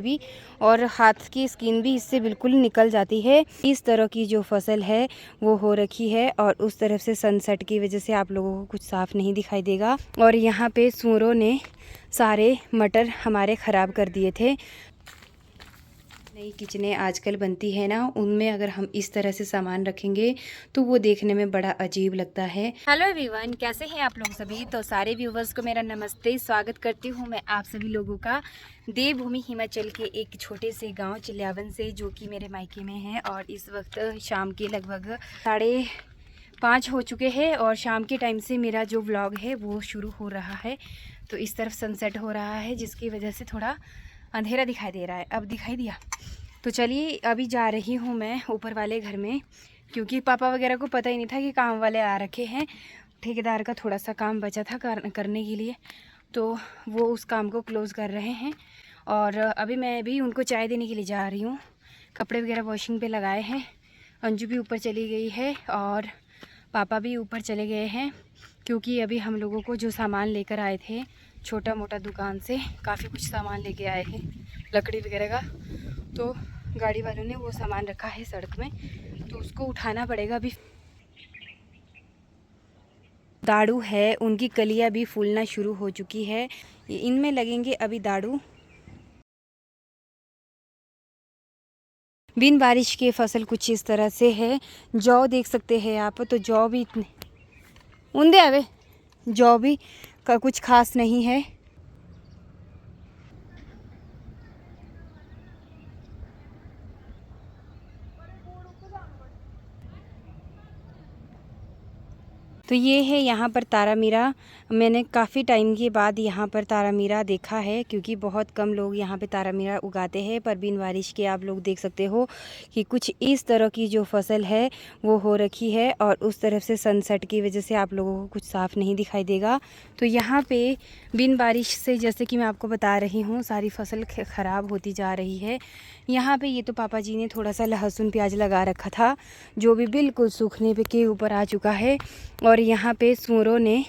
भी और हाथ की स्किन भी इससे बिल्कुल निकल जाती है। इस तरह की जो फसल है वो हो रखी है और उस तरफ से सनसेट की वजह से आप लोगों को कुछ साफ नहीं दिखाई देगा। और यहाँ पे सूरों ने सारे मटर हमारे ख़राब कर दिए थे। नई किचनें आजकल बनती है ना, उनमें अगर हम इस तरह से सामान रखेंगे तो वो देखने में बड़ा अजीब लगता है। हेलो एवरीवन, कैसे हैं आप लोग सभी। तो सारे व्यूवर्स को मेरा नमस्ते, स्वागत करती हूँ मैं आप सभी लोगों का देवभूमि हिमाचल के एक छोटे से गांव चिल्यावन से, जो कि मेरे मायके में है। और इस वक्त शाम के लगभग 5:30 हो चुके हैं और शाम के टाइम से मेरा जो व्लॉग है वो शुरू हो रहा है। तो इस तरफ सनसेट हो रहा है जिसकी वजह से थोड़ा अंधेरा दिखाई दे रहा है। अब दिखाई दिया। तो चलिए अभी जा रही हूँ मैं ऊपर वाले घर में, क्योंकि पापा वगैरह को पता ही नहीं था कि काम वाले आ रखे हैं। ठेकेदार का थोड़ा सा काम बचा था करने के लिए, तो वो उस काम को क्लोज़ कर रहे हैं। और अभी मैं भी उनको चाय देने के लिए जा रही हूँ। कपड़े वगैरह वॉशिंग पे लगाए हैं। अंजू भी ऊपर चली गई है और पापा भी ऊपर चले गए हैं, क्योंकि अभी हम लोगों को जो सामान लेकर आए थे छोटा मोटा दुकान से, काफ़ी कुछ सामान लेके आए हैं लकड़ी वगैरह का। तो गाड़ी वालों ने वो सामान रखा है सड़क में, तो उसको उठाना पड़ेगा। अभी दाड़ू है, उनकी कलियां भी फूलना शुरू हो चुकी है। इनमें लगेंगे अभी दाड़ू। बिन बारिश के फसल कुछ इस तरह से है। जौ देख सकते हैं आप, तो जौ भी इतने उंदे आवे, जौ भी का कुछ खास नहीं है। तो ये है यहाँ पर तारामीरा। मैंने काफ़ी टाइम के बाद यहाँ पर तारामीरा देखा है, क्योंकि बहुत कम लोग यहाँ पे तारामीरा उगाते हैं। पर बिन बारिश के आप लोग देख सकते हो कि कुछ इस तरह की जो फसल है वो हो रखी है और उस तरफ से सनसेट की वजह से आप लोगों को कुछ साफ नहीं दिखाई देगा। तो यहाँ पे बिन बारिश से, जैसे कि मैं आपको बता रही हूँ, सारी फसल ख़राब होती जा रही है। यहाँ पे ये तो पापा जी ने थोड़ा सा लहसुन प्याज लगा रखा था, जो भी बिल्कुल सूखने पे के ऊपर आ चुका है। और यहाँ पे सूरों ने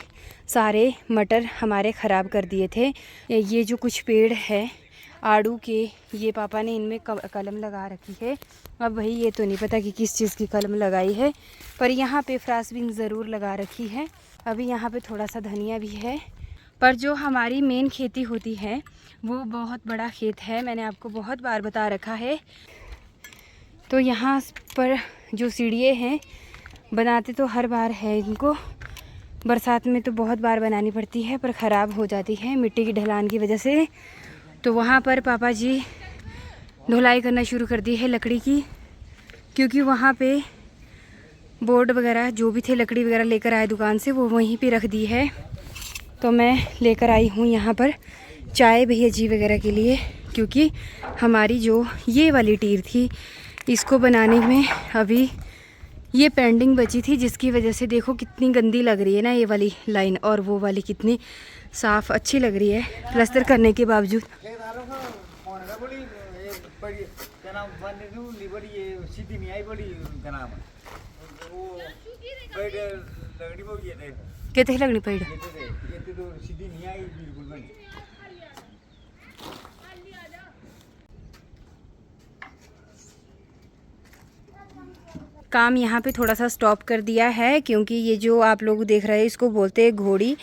सारे मटर हमारे ख़राब कर दिए थे। ये जो कुछ पेड़ है आड़ू के, ये पापा ने इनमें कलम लगा रखी है। अब भाई ये तो नहीं पता कि किस चीज़ की कलम लगाई है, पर यहाँ पे फ्रांसबीन ज़रूर लगा रखी है। अभी यहाँ पे थोड़ा सा धनिया भी है। पर जो हमारी मेन खेती होती है वो बहुत बड़ा खेत है, मैंने आपको बहुत बार बता रखा है। तो यहाँ पर जो सीढ़ियाँ हैं बनाते तो हर बार है, इनको बरसात में तो बहुत बार बनानी पड़ती है, पर ख़राब हो जाती है मिट्टी की ढलान की वजह से। तो वहाँ पर पापा जी धुलाई करना शुरू कर दी है लकड़ी की, क्योंकि वहाँ पे बोर्ड वगैरह जो भी थे लकड़ी वगैरह लेकर आए दुकान से, वो वहीं पे रख दी है। तो मैं लेकर आई हूँ यहाँ पर चाय भैया जी वगैरह के लिए, क्योंकि हमारी जो ये वाली टीर थी इसको बनाने में अभी ये पेंडिंग बची थी, जिसकी वजह से देखो कितनी गंदी लग रही है ना ये वाली लाइन, और वो वाली कितनी साफ़ अच्छी लग रही है प्लास्टर करने के बावजूद। कितनी लगनी पेड़ काम यहाँ पे थोड़ा सा स्टॉप कर दिया है, क्योंकि ये जो आप लोग देख रहे हैं इसको बोलते हैं घोड़ी,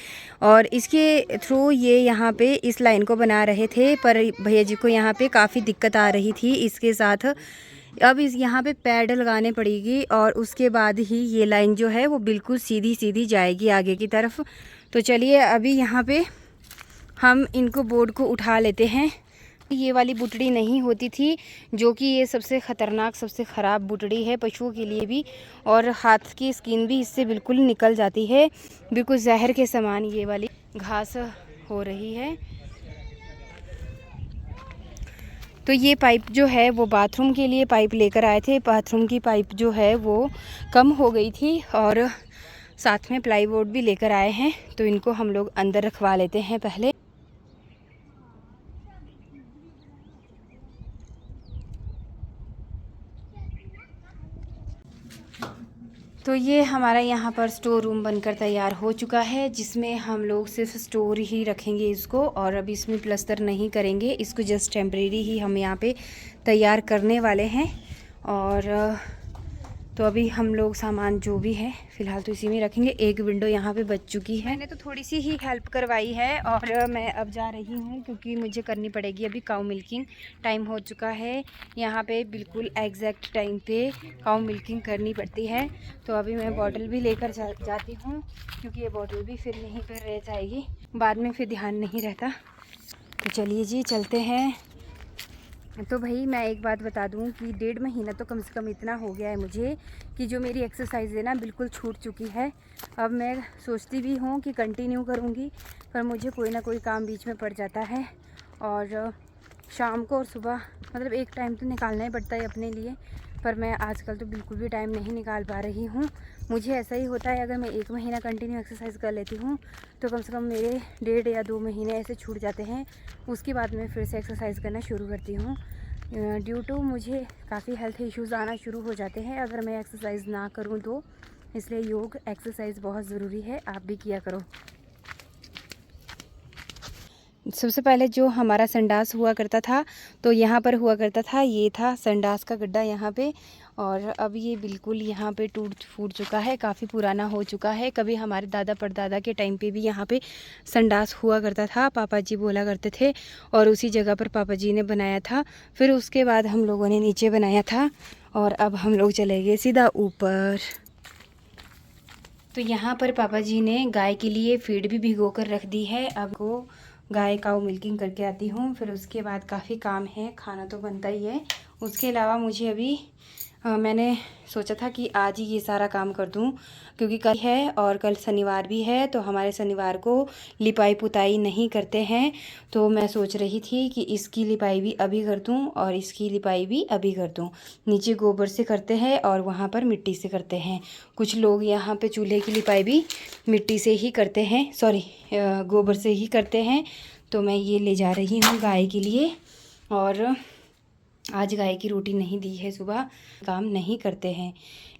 और इसके थ्रू ये यहाँ पे इस लाइन को बना रहे थे। पर भैया जी को यहाँ पे काफ़ी दिक्कत आ रही थी इसके साथ। अब इस यहाँ पे पैड लगाने पड़ेगी और उसके बाद ही ये लाइन जो है वो बिल्कुल सीधी सीधी जाएगी आगे की तरफ। तो चलिए अभी यहाँ पे हम इनको बोर्ड को उठा लेते हैं। ये वाली बुटड़ी नहीं होती थी, जो कि ये सबसे ख़तरनाक सबसे ख़राब बुटड़ी है पशुओं के लिए भी, और हाथ की स्किन भी इससे बिल्कुल निकल जाती है, बिल्कुल जहर के समान ये वाली घास हो रही है। तो ये पाइप जो है वो बाथरूम के लिए पाइप लेकर आए थे। बाथरूम की पाइप जो है वो कम हो गई थी, और साथ में प्लाईवुड भी लेकर आए हैं। तो इनको हम लोग अंदर रखवा लेते हैं पहले। तो ये हमारा यहाँ पर स्टोर रूम बनकर तैयार हो चुका है, जिसमें हम लोग सिर्फ स्टोर ही रखेंगे इसको, और अभी इसमें प्लस्तर नहीं करेंगे इसको, जस्ट टेम्परेरी ही हम यहाँ पे तैयार करने वाले हैं। और तो अभी हम लोग सामान जो भी है फ़िलहाल तो इसी में रखेंगे। एक विंडो यहाँ पे बच चुकी है, मैंने तो थोड़ी सी ही हेल्प करवाई है, और मैं अब जा रही हूँ क्योंकि मुझे करनी पड़ेगी अभी काऊ मिल्किंग। टाइम हो चुका है यहाँ पे, बिल्कुल एग्जैक्ट टाइम पे काऊ मिल्किंग करनी पड़ती है। तो अभी मैं बॉटल भी लेकर जाती हूँ, क्योंकि ये बॉटल भी फिर यहीं पर रह जाएगी, बाद में फिर ध्यान नहीं रहता। तो चलिए जी चलते हैं। तो भाई मैं एक बात बता दूं कि 1.5 महीना तो कम से कम इतना हो गया है मुझे कि जो मेरी एक्सरसाइज है ना बिल्कुल छूट चुकी है। अब मैं सोचती भी हूँ कि कंटिन्यू करूँगी, पर मुझे कोई ना कोई काम बीच में पड़ जाता है, और शाम को और सुबह मतलब एक टाइम तो निकालना ही पड़ता है अपने लिए, पर मैं आजकल तो बिल्कुल भी टाइम नहीं निकाल पा रही हूँ। मुझे ऐसा ही होता है, अगर मैं 1 महीना कंटिन्यू एक्सरसाइज कर लेती हूँ तो कम से कम मेरे 1.5 या 2 महीने ऐसे छूट जाते हैं। उसके बाद मैं फिर से एक्सरसाइज करना शुरू करती हूँ। ड्यू टू मुझे काफ़ी हेल्थ इश्यूज़ आना शुरू हो जाते हैं अगर मैं एक्सरसाइज ना करूँ तो, इसलिए योग एक्सरसाइज बहुत ज़रूरी है, आप भी किया करो। सबसे पहले जो हमारा संडास हुआ करता था, तो यहाँ पर हुआ करता था, ये था संडास का गड्ढा यहाँ पे, और अब ये बिल्कुल यहाँ पे टूट फूट चुका है, काफ़ी पुराना हो चुका है। कभी हमारे दादा परदादा के टाइम पे भी यहाँ पे संडास हुआ करता था, पापा जी बोला करते थे, और उसी जगह पर पापा जी ने बनाया था। फिर उसके बाद हम लोगों ने नीचे बनाया था, और अब हम लोग चले गए सीधा ऊपर। तो यहाँ पर पापा जी ने गाय के लिए फीड भी भिगो कर रख दी है। अब को गाय काऊ मिल्किंग करके आती हूँ, फिर उसके बाद काफ़ी काम है, खाना तो बनता ही है। उसके अलावा मुझे अभी मैंने सोचा था कि आज ही ये सारा काम कर दूं, क्योंकि कल है और कल शनिवार भी है, तो हमारे शनिवार को लिपाई पुताई नहीं करते हैं। तो मैं सोच रही थी कि इसकी लिपाई भी अभी कर दूं और इसकी लिपाई भी अभी कर दूं। नीचे गोबर से करते हैं और वहाँ पर मिट्टी से करते हैं। कुछ लोग यहाँ पे चूल्हे की लिपाई भी मिट्टी से ही करते हैं, सॉरी गोबर से ही करते हैं। तो मैं ये ले जा रही हूँ गाय के लिए, और आज गाय की रोटी नहीं दी है, सुबह काम नहीं करते हैं।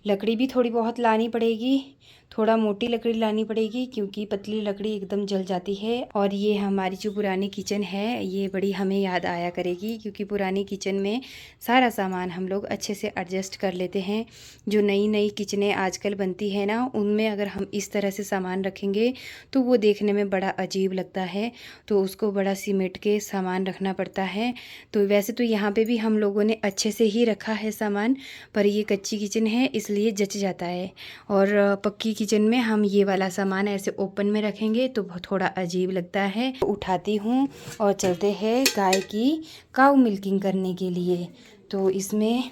लकड़ी भी थोड़ी बहुत लानी पड़ेगी, थोड़ा मोटी लकड़ी लानी पड़ेगी, क्योंकि पतली लकड़ी एकदम जल जाती है। और ये हमारी जो पुरानी किचन है, ये बड़ी हमें याद आया करेगी, क्योंकि पुरानी किचन में सारा सामान हम लोग अच्छे से एडजस्ट कर लेते हैं। जो नई नई किचनें आजकल बनती है ना, उनमें अगर हम इस तरह से सामान रखेंगे तो वो देखने में बड़ा अजीब लगता है, तो उसको बड़ा सिमट के सामान रखना पड़ता है। तो वैसे तो यहाँ पे भी हम लोगों ने अच्छे से ही रखा है सामान, पर ये कच्ची किचन है इसलिए जच जाता है। और पक्की किचन में हम ये वाला सामान ऐसे ओपन में रखेंगे तो थोड़ा अजीब लगता है। उठाती हूँ और चलते हैं गाय की काऊ मिल्किंग करने के लिए। तो इसमें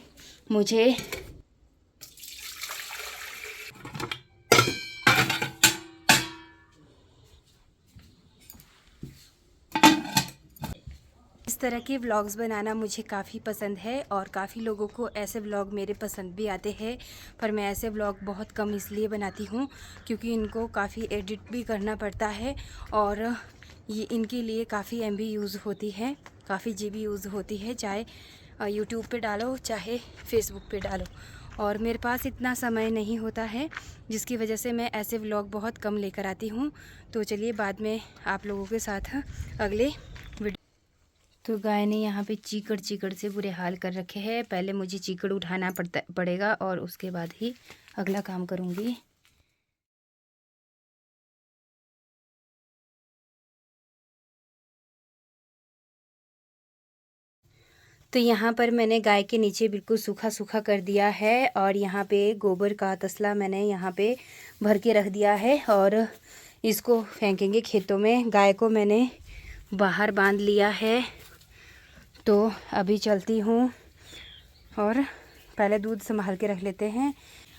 मुझे इस तरह के व्लॉग्स बनाना मुझे काफ़ी पसंद है, और काफ़ी लोगों को ऐसे व्लॉग मेरे पसंद भी आते हैं। पर मैं ऐसे व्लॉग बहुत कम इसलिए बनाती हूँ क्योंकि इनको काफ़ी एडिट भी करना पड़ता है, और ये इनके लिए काफ़ी MB यूज़ होती है, काफ़ी GB यूज़ होती है, चाहे यूट्यूब पे डालो चाहे फेसबुक पे डालो। और मेरे पास इतना समय नहीं होता है, जिसकी वजह से मैं ऐसे व्लॉग बहुत कम लेकर आती हूँ। तो चलिए बाद में आप लोगों के साथ अगले वीडियो। तो गाय ने यहाँ पे चीकड़ चीकड़ से बुरे हाल कर रखे हैं। पहले मुझे चीकड़ उठाना पड़ेगा और उसके बाद ही अगला काम करूँगी। तो यहाँ पर मैंने गाय के नीचे बिल्कुल सूखा सूखा कर दिया है, और यहाँ पे गोबर का तसला मैंने यहाँ पे भर के रख दिया है, और इसको फेंकेंगे खेतों में। गाय को मैंने बाहर बांध लिया है, तो अभी चलती हूँ और पहले दूध संभाल के रख लेते हैं।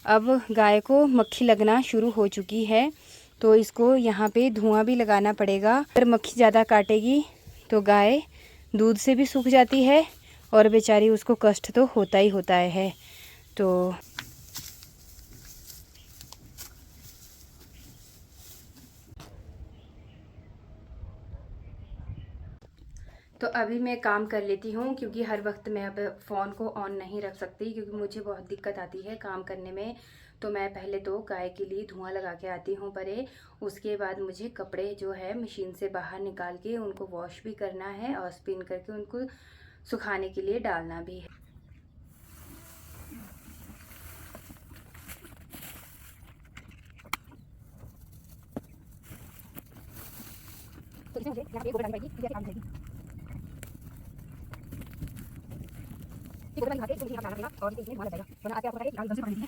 अब गाय को मक्खी लगना शुरू हो चुकी है, तो इसको यहाँ पे धुआं भी लगाना पड़ेगा। अगर मक्खी ज़्यादा काटेगी तो गाय दूध से भी सूख जाती है, और बेचारी उसको कष्ट तो होता ही होता है। तो अभी मैं काम कर लेती हूँ, क्योंकि हर वक्त मैं अब फ़ोन को ऑन नहीं रख सकती, क्योंकि मुझे बहुत दिक्कत आती है काम करने में। तो मैं पहले तो गाय के लिए धुआं लगा के आती हूँ परे। उसके बाद मुझे कपड़े जो है मशीन से बाहर निकाल के उनको वॉश भी करना है और स्पिन करके उनको सुखाने के लिए डालना भी है। तो इसमें मुझे यहाँ पे गोबर डालनी पड़ेगी, क्योंकि आगे काम जाएगी। ये गोबर डाल के इसको मुझे यहाँ डालना पड़ेगा और इसमें धुआं लग जाएगा, वरना आके आपको पता है कि आग जल्दी पकड़ लेती है।